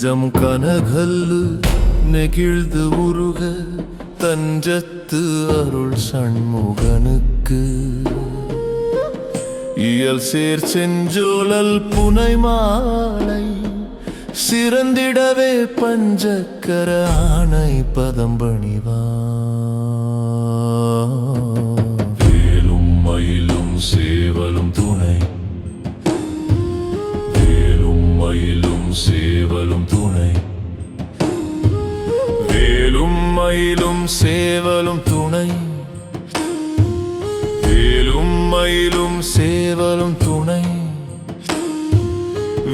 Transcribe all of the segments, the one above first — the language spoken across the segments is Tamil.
நெஞ்சம் கனகல்லு நெகிழ்ந்து உருக தஞ்சத்து அருள் சண்முகனுக்கு இயல் சேர் செஞ்சோலல் புனை மாலை சிறந்திடவே பஞ்சக்கர ஆணை பதம் பணிவா வேலும் மயிலும் சேவலும் துணை வேலும் மயிலும் சேவலும் துணை வேலும் மயிலும் சேவலும் துணை வேலும் மயிலும் சேவலும் துணை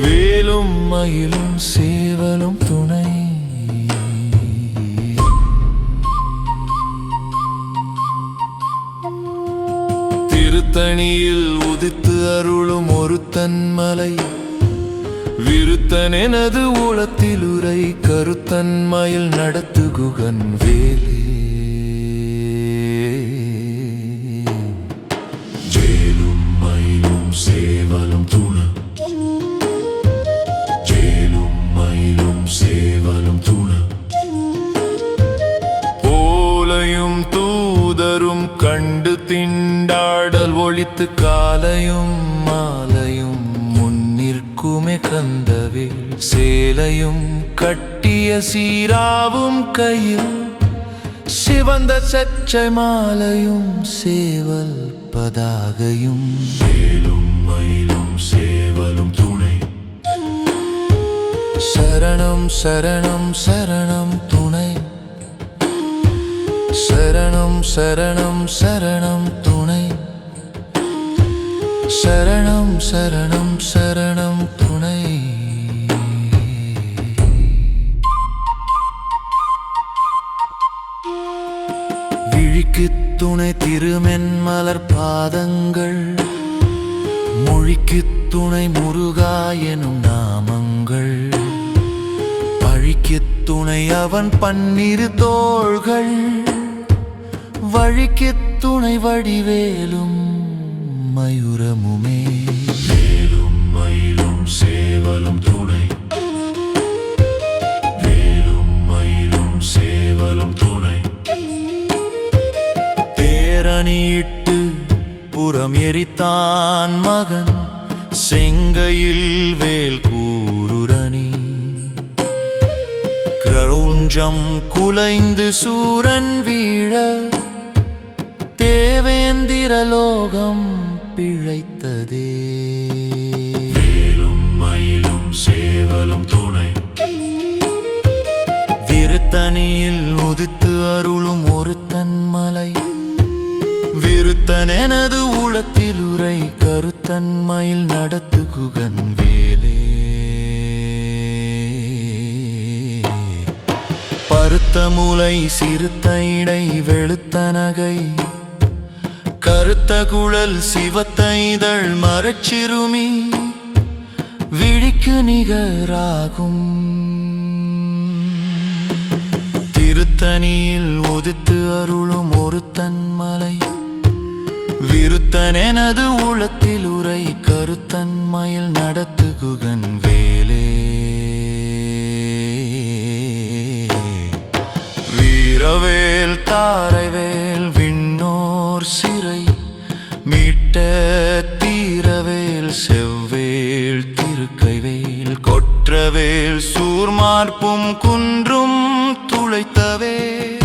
வேலும் மயிலும் சேவலும் துணை திருத்தணியில் உதித்து அருளும் ஒரு தன்மலை விருத்தன் எனது உளத்தில் உரை கருத்தன் மயில் நடத்து குகன் வேலே வேலும் மயிலும் சேவலும் துணை வேலும் மயிலும் சேவலும் துணை போலையும் தூதரும் கண்டு திண்டாடல் ஒழித்து காலையும் மாலையும் முன்னிற்குமே கந்தவேல் சேலையும் கட்டிய சீராவும் கையில் சிவந்த சச்சை மாலையும் சேவல் பதாகையும் வேலும் மயிலும் சேவலும் துணை சரணம் சரணம் சரணம் துணை சரணம் சரணம் சரணம் துணை சரணம் சரணம் சரணம் துணை விழிக்கு துணை திருமென்மலர் பாதங்கள் மொழிக்கு துணை முருகா எனும் நாமங்கள் பழிக்கு துணை அவன் பன்னிரு தோள்கள் வழிக்கு துணை வடிவேலும் மயூரமுமே வேலும் மயிலும் சேவலும் துணை வேலும் மயிலும் சேவலும் துணை தேரணியிட்டு புறம் எரித்தான் மகன் செங்கையில் வேல் கூருரணி கிரௌஞ்சம் குலைந்து சூரன் வீழ தேவேந்திர லோகம் பிழைத்ததே வேலும் மயிலும் சேவலும் துணை விருத்தனியில் உதித்து அருளும் ஒரு தன்மலை விருத்தன் எனது உளத்தில் உரை கருத்தன் மயில் நடத்து குகன் வேலே பருத்த முலை சிறுத்த இடை வெளுத்த நகை கருத்த குழல் சிவத்த இதழ் மரச்சிறுமி விழிக்கு நிகராகும் திருத்தணியில் உதித்து அருளும் ஒரு தன்மலை விருத்தன் எனது உளத்தில் உரை கருத்தன் மயில் நடத்து குகன் வேலே வீரவேல் தாரைவேல் விண்ணோர் சிறை மீட்ட தீரவேல் செவ்வேல் திருக்கைவேல் கொற்றவேல் சூர்மார்ப்பும் குன்றும் துளைத்தவேல்